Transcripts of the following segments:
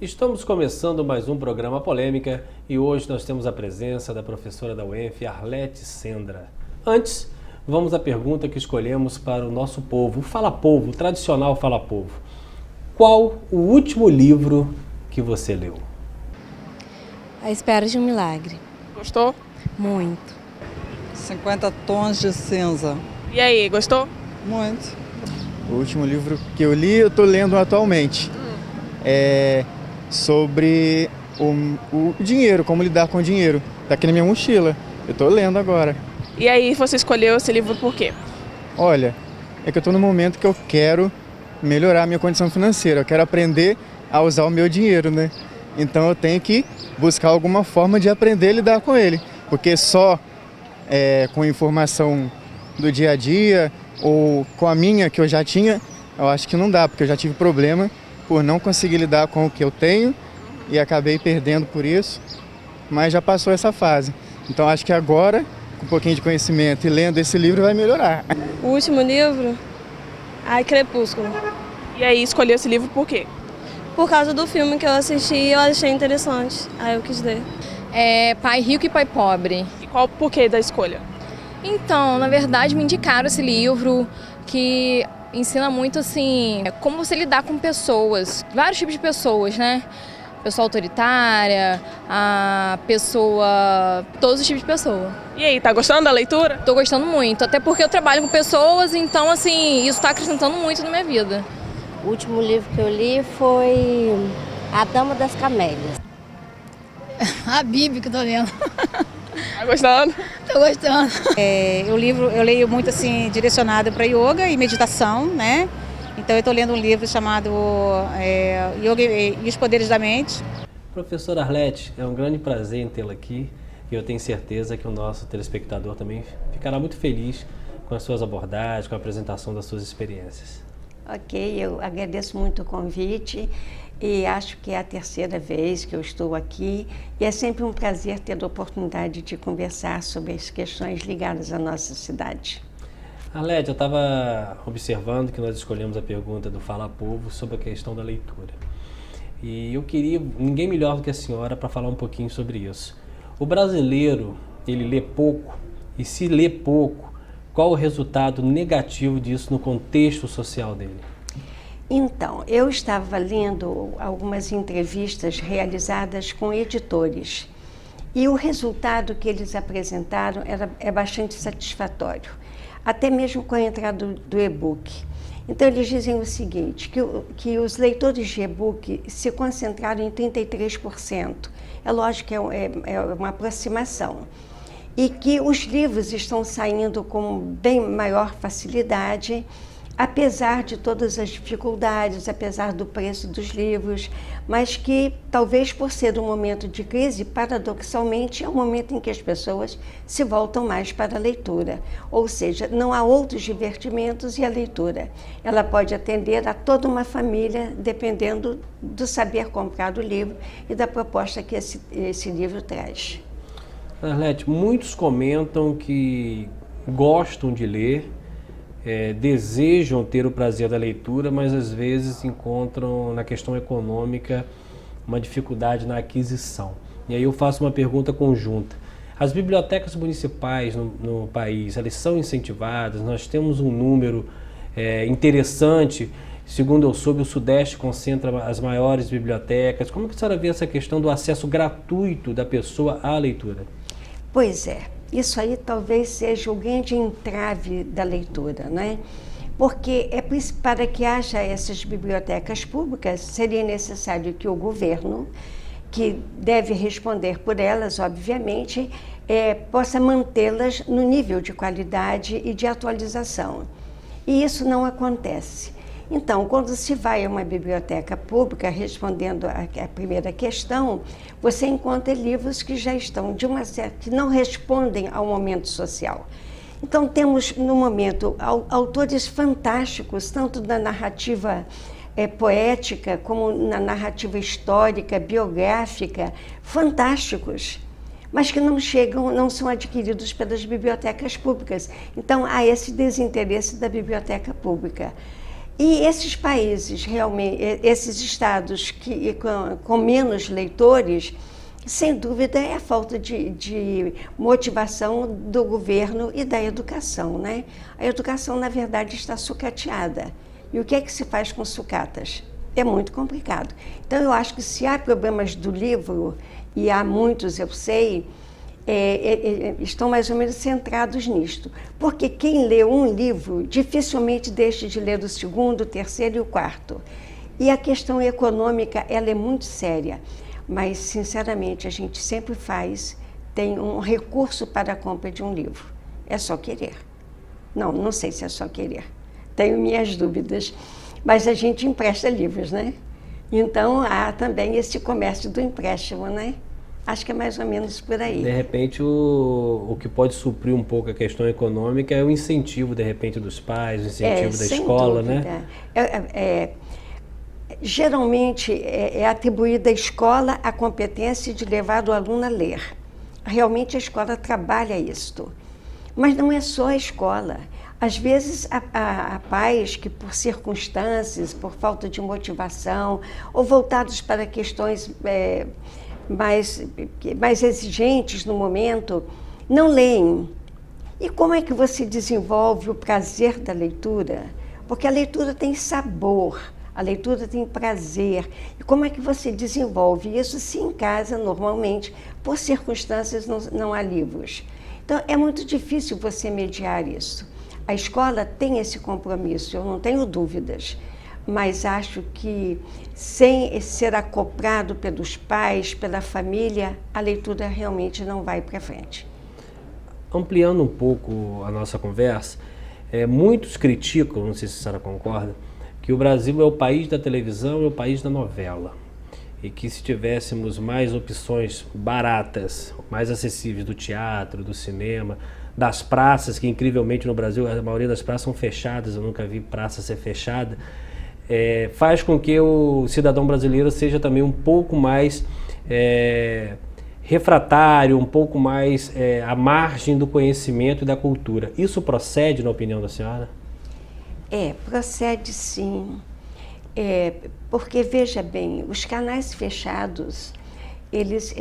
Estamos começando mais um programa Polêmica e hoje nós temos a presença da professora da UENF, Arlete Sendra. Antes, vamos à pergunta que escolhemos para o nosso povo, o Fala Povo, o tradicional Fala Povo. Qual o último livro que você leu? A Espera de um Milagre. Gostou? Muito. 50 Tons de Cinza. E aí, gostou? Muito. O último livro que eu li, eu estou lendo atualmente. É sobre o dinheiro, como lidar com o dinheiro. Está aqui na minha mochila. Eu estou lendo agora. E aí, você escolheu esse livro por quê? Olha, é que eu estou no momento que eu quero melhorar a minha condição financeira. Eu quero aprender a usar o meu dinheiro, né? Então eu tenho que buscar alguma forma de aprender a lidar com ele. Porque só com informação do dia a dia ou com a minha que eu já tinha, eu acho que não dá, porque eu já tive problema por não conseguir lidar com o que eu tenho e acabei perdendo por isso, mas já passou essa fase. Então acho que agora, com um pouquinho de conhecimento e lendo esse livro, vai melhorar. O último livro? Crepúsculo. E aí, escolheu esse livro por quê? Por causa do filme que eu assisti, eu achei interessante. Aí eu quis ler. Pai Rico e Pai Pobre. E qual o porquê da escolha? Então, na verdade, me indicaram esse livro que ensina muito, assim, como você lidar com pessoas, vários tipos de pessoas, né? Pessoa autoritária, a pessoa, todos os tipos de pessoa. E aí, tá gostando da leitura? Tô gostando muito, até porque eu trabalho com pessoas, então, assim, isso tá acrescentando muito na minha vida. O último livro que eu li foi A Dama das Camélias. A Bíblia que eu tô lendo. Tá gostando? Tô gostando. Eu leio muito assim, direcionado para yoga e meditação, né? Então eu estou lendo um livro chamado Yoga e os Poderes da Mente. Professora Arlete, é um grande prazer em tê-la aqui e eu tenho certeza que o nosso telespectador também ficará muito feliz com as suas abordagens, com a apresentação das suas experiências. Ok, eu agradeço muito o convite e acho que é a terceira vez que eu estou aqui e é sempre um prazer ter a oportunidade de conversar sobre as questões ligadas à nossa cidade. Arlete, eu estava observando que nós escolhemos a pergunta do Fala Povo sobre a questão da leitura. E eu queria, ninguém melhor do que a senhora para falar um pouquinho sobre isso. O brasileiro, ele lê pouco, e se lê pouco, qual o resultado negativo disso no contexto social dele? Então, eu estava lendo algumas entrevistas realizadas com editores e o resultado que eles apresentaram é bastante satisfatório, até mesmo com a entrada do e-book. Então, eles dizem o seguinte, que os leitores de e-book se concentraram em 33%. É lógico que é uma aproximação. E que os livros estão saindo com bem maior facilidade, apesar de todas as dificuldades, apesar do preço dos livros, mas que talvez por ser um momento de crise, paradoxalmente, é um momento em que as pessoas se voltam mais para a leitura. Ou seja, não há outros divertimentos e a leitura. Ela pode atender a toda uma família, dependendo do saber comprar o livro e da proposta que esse livro traz. Arlete, muitos comentam que gostam de ler, desejam ter o prazer da leitura, mas às vezes encontram na questão econômica uma dificuldade na aquisição. E aí eu faço uma pergunta conjunta. As bibliotecas municipais no país, elas são incentivadas? Nós temos um número interessante. Segundo eu soube, o Sudeste concentra as maiores bibliotecas. Como que a senhora vê essa questão do acesso gratuito da pessoa à leitura? Pois é, isso aí talvez seja o grande entrave da leitura, né? Porque para que haja essas bibliotecas públicas, seria necessário que o governo, que deve responder por elas, obviamente, possa mantê-las no nível de qualidade e de atualização. E isso não acontece. Então, quando se vai a uma biblioteca pública, respondendo à primeira questão, você encontra livros que já estão, que não respondem ao momento social. Então, temos, no momento, autores fantásticos, tanto da narrativa poética, como na narrativa histórica, biográfica, fantásticos, mas que não são adquiridos pelas bibliotecas públicas. Então, há esse desinteresse da biblioteca pública. E esses países, realmente, esses estados com menos leitores, sem dúvida é a falta de motivação do governo e da educação, né? A educação, na verdade, está sucateada. E o que é que se faz com sucatas? É muito complicado. Então, eu acho que se há problemas do livro, e há muitos, eu sei, estão mais ou menos centrados nisto. Porque quem lê um livro dificilmente deixa de ler o segundo, o terceiro e o quarto. E a questão econômica, ela é muito séria. Mas, sinceramente, a gente sempre tem um recurso para a compra de um livro. É só querer. Não sei se é só querer. Tenho minhas dúvidas. Mas a gente empresta livros, né? Então, há também esse comércio do empréstimo, né? Acho que é mais ou menos por aí. De repente, o que pode suprir um pouco a questão econômica é o incentivo, de repente, dos pais, o incentivo da escola, né? Geralmente, é atribuída à escola a competência de levar o aluno a ler. Realmente, a escola trabalha isto. Mas não é só a escola. Às vezes, há pais que, por circunstâncias, por falta de motivação, ou voltados para questões mais exigentes no momento, não leem. E como é que você desenvolve o prazer da leitura? Porque a leitura tem sabor, a leitura tem prazer. E como é que você desenvolve isso se em casa, normalmente, por circunstâncias, não há livros? Então, é muito difícil você mediar isso. A escola tem esse compromisso, eu não tenho dúvidas, mas acho que sem ser acoplado pelos pais, pela família, a leitura realmente não vai para frente. Ampliando um pouco a nossa conversa, muitos criticam, não sei se a senhora concorda, que o Brasil é o país da televisão e o país da novela. E que se tivéssemos mais opções baratas, mais acessíveis do teatro, do cinema, das praças, que incrivelmente no Brasil a maioria das praças são fechadas, eu nunca vi praça ser fechada, faz com que o cidadão brasileiro seja também um pouco mais refratário, um pouco mais à margem do conhecimento e da cultura. Isso procede, na opinião da senhora? Procede sim. Porque, veja bem, os canais fechados, eles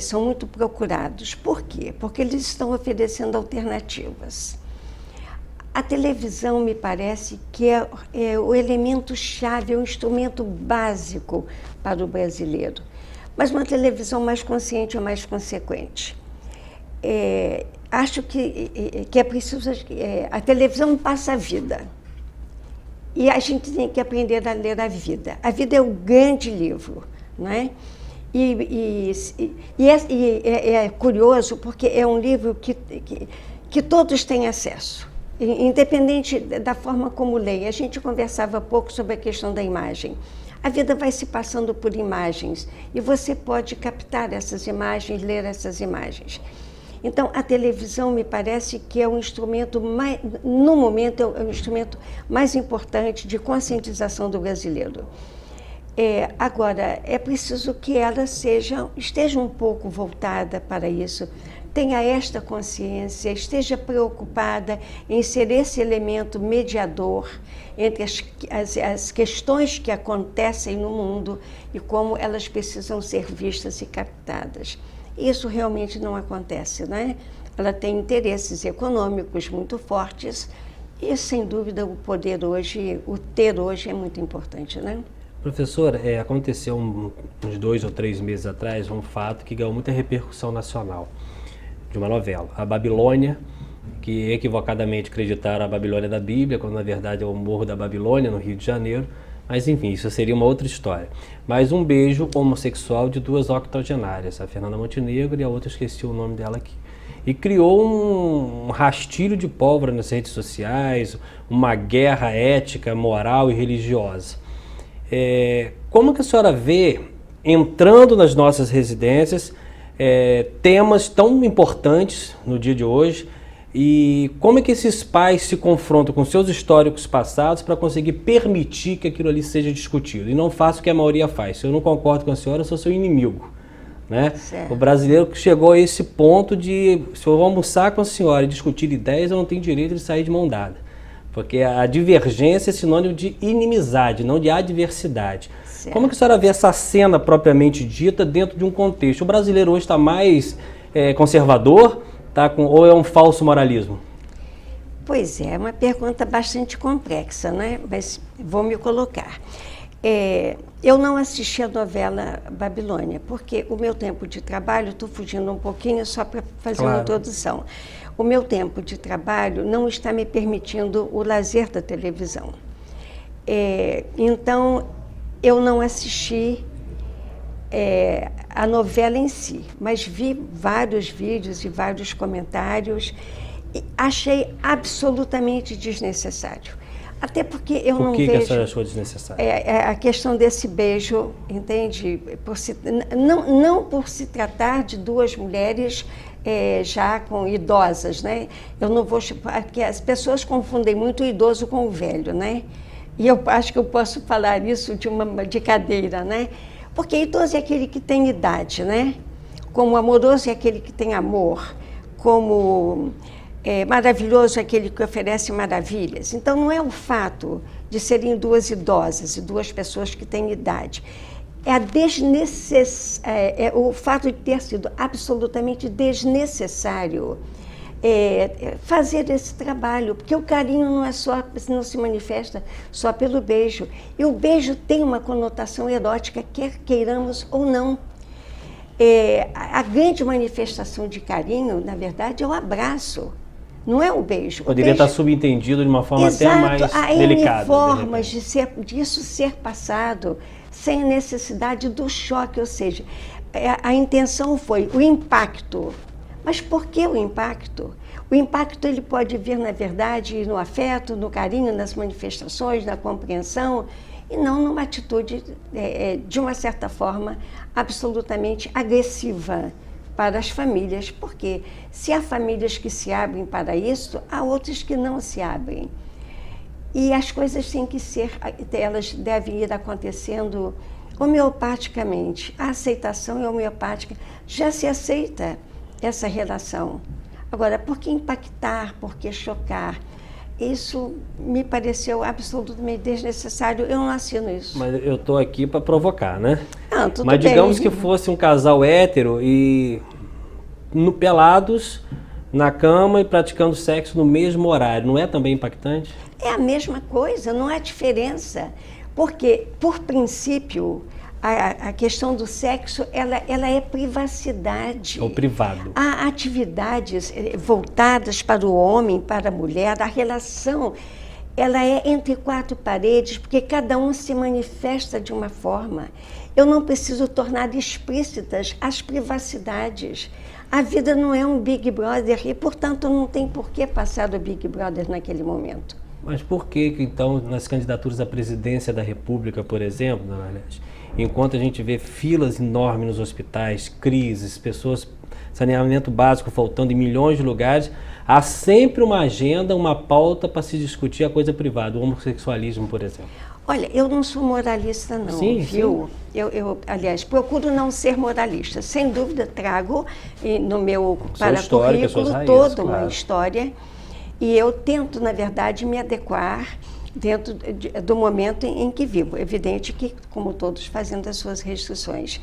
são muito procurados. Por quê? Porque eles estão oferecendo alternativas. A televisão, me parece, que é o elemento-chave, é o instrumento básico para o brasileiro. Mas uma televisão mais consciente ou mais consequente. Acho que é preciso... a televisão passa a vida. E a gente tem que aprender a ler a vida. A vida é o grande livro, não é? E é curioso porque é um livro que todos têm acesso, independente da forma como leem. A gente conversava pouco sobre a questão da imagem. A vida vai se passando por imagens e você pode captar essas imagens, ler essas imagens. Então, a televisão me parece que é o instrumento no momento, é o instrumento mais importante de conscientização do brasileiro. Agora, é preciso que ela esteja um pouco voltada para isso, tenha esta consciência, esteja preocupada em ser esse elemento mediador entre as questões que acontecem no mundo e como elas precisam ser vistas e captadas. Isso realmente não acontece, né? Ela tem interesses econômicos muito fortes e, sem dúvida, o ter hoje é muito importante, né? Professora, aconteceu uns 2 ou 3 meses atrás um fato que ganhou muita repercussão nacional de uma novela, A Babilônia, que equivocadamente acreditaram a Babilônia da Bíblia, quando na verdade é o Morro da Babilônia, no Rio de Janeiro. Mas enfim, isso seria uma outra história. Mas um beijo homossexual de 2 octogenárias, a Fernanda Montenegro e a outra, esqueci o nome dela aqui. E criou um rastilho de pólvora nas redes sociais, uma guerra ética, moral e religiosa. Como que a senhora vê, entrando nas nossas residências, temas tão importantes no dia de hoje, e como é que esses pais se confrontam com seus históricos passados para conseguir permitir que aquilo ali seja discutido? E não faça o que a maioria faz. Se eu não concordo com a senhora, eu sou seu inimigo, né? O brasileiro que chegou a esse ponto de, se eu vou almoçar com a senhora e discutir ideias, eu não tenho direito de sair de mão dada. Porque a divergência é sinônimo de inimizade, não de adversidade. Certo. Como que a senhora vê essa cena propriamente dita dentro de um contexto? O brasileiro hoje está mais conservador, ou é um falso moralismo? Pois é uma pergunta bastante complexa, né? Mas vou me colocar. Eu não assisti a novela Babilônia, porque o meu tempo de trabalho, estou fugindo um pouquinho só para fazer uma introdução. O meu tempo de trabalho não está me permitindo o lazer da televisão. Então, eu não assisti a novela em si, mas vi vários vídeos e vários comentários e achei absolutamente desnecessário. Até porque eu não vejo... Por que a senhora achou desnecessário? A questão desse beijo, entende? Não por se tratar de duas mulheres já idosas, né? Eu não vou... Porque as pessoas confundem muito o idoso com o velho, né? E eu acho que eu posso falar isso de cadeira, né? Porque idoso é aquele que tem idade, né? Como amoroso é aquele que tem amor, como... maravilhoso é aquele que oferece maravilhas. Então, não é o fato de serem duas idosas e duas pessoas que têm idade. É o fato de ter sido absolutamente desnecessário fazer esse trabalho, porque o carinho não se manifesta só pelo beijo. E o beijo tem uma conotação erótica, quer queiramos ou não. A grande manifestação de carinho, na verdade, é o abraço. Não é o beijo. Poderia estar subentendido de uma forma até mais delicada. Há formas disso ser passado sem a necessidade do choque, ou seja, a intenção foi o impacto. Mas por que o impacto? O impacto ele pode vir, na verdade, no afeto, no carinho, nas manifestações, na compreensão, e não numa atitude, de uma certa forma, absolutamente agressiva para as famílias, porque se há famílias que se abrem para isso, há outras que não se abrem. E as coisas têm que ser, elas devem ir acontecendo homeopaticamente. A aceitação é homeopática, já se aceita essa relação. Agora, por que impactar, por que chocar? Isso me pareceu absolutamente desnecessário, eu não assino isso. Mas eu estou aqui para provocar, né? Tudo Mas bem. digamos que fosse um casal hétero e pelados na cama e praticando sexo no mesmo horário, não é também impactante? É a mesma coisa, não há diferença. Porque, por princípio, a questão do sexo, ela é privacidade. Ou privado. Há atividades voltadas para o homem, para a mulher, a relação, ela é entre quatro paredes, porque cada um se manifesta de uma forma. Eu não preciso tornar explícitas as privacidades. A vida não é um Big Brother e, portanto, não tem por que passar do Big Brother naquele momento. Mas por que, então, nas candidaturas à presidência da República, por exemplo, dona Arlete, enquanto a gente vê filas enormes nos hospitais, crises, pessoas, saneamento básico faltando em milhões de lugares, há sempre uma agenda, uma pauta para se discutir a coisa privada, o homossexualismo, por exemplo? Olha, eu não sou moralista não, sim, viu? Sim. Eu, aliás, procuro não ser moralista. Sem dúvida, trago no meu para-currículo toda uma história e eu tento, na verdade, me adequar dentro do momento em que vivo. Evidente que, como todos, fazendo as suas restrições.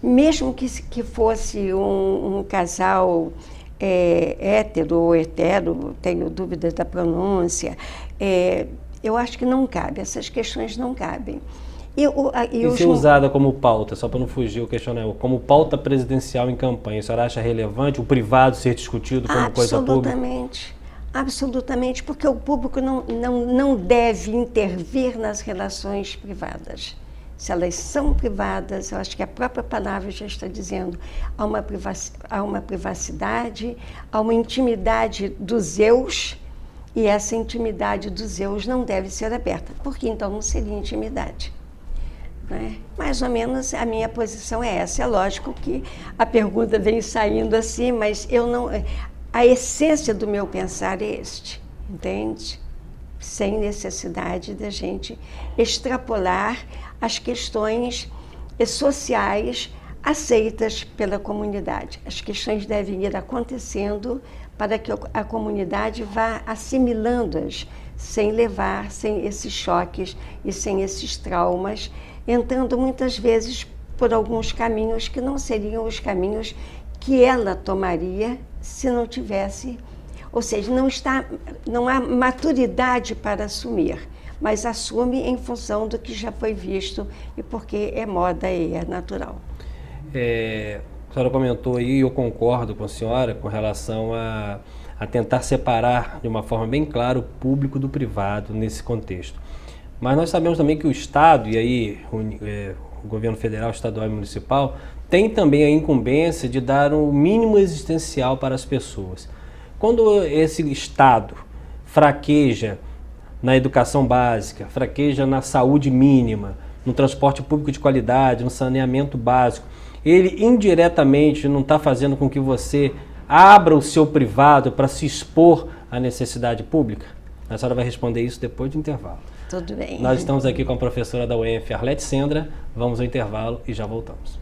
Mesmo que fosse um casal hétero ou hetero, tenho dúvidas da pronúncia, eu acho que não cabe, essas questões não cabem. E ser usada como pauta, só para não fugir o questionamento, como pauta presidencial em campanha, a senhora acha relevante o privado ser discutido como coisa pública? Absolutamente, absolutamente, porque o público não deve intervir nas relações privadas. Se elas são privadas, eu acho que a própria palavra já está dizendo, há uma privacidade, há uma intimidade dos eus, e essa intimidade dos eus não deve ser aberta, porque então não seria intimidade. Né? Mais ou menos a minha posição é essa. É lógico que a pergunta vem saindo assim, mas eu não... A essência do meu pensar é este, entende? Sem necessidade da gente extrapolar as questões sociais aceitas pela comunidade. As questões devem ir acontecendo para que a comunidade vá assimilando-as, sem esses choques e sem esses traumas, entrando muitas vezes por alguns caminhos que não seriam os caminhos que ela tomaria se não tivesse, ou seja, não há maturidade para assumir, mas assume em função do que já foi visto e porque é moda e é natural. A senhora comentou aí, e eu concordo com a senhora, com relação a tentar separar de uma forma bem clara o público do privado nesse contexto. Mas nós sabemos também que o Estado, e aí o governo federal, estadual e municipal, tem também a incumbência de dar um mínimo existencial para as pessoas. Quando esse Estado fraqueja na educação básica, fraqueja na saúde mínima, no transporte público de qualidade, no saneamento básico, ele indiretamente não está fazendo com que você abra o seu privado para se expor à necessidade pública? A senhora vai responder isso depois do intervalo. Tudo bem. Nós estamos aqui com a professora da UENF, Arlete Sendra. Vamos ao intervalo e já voltamos.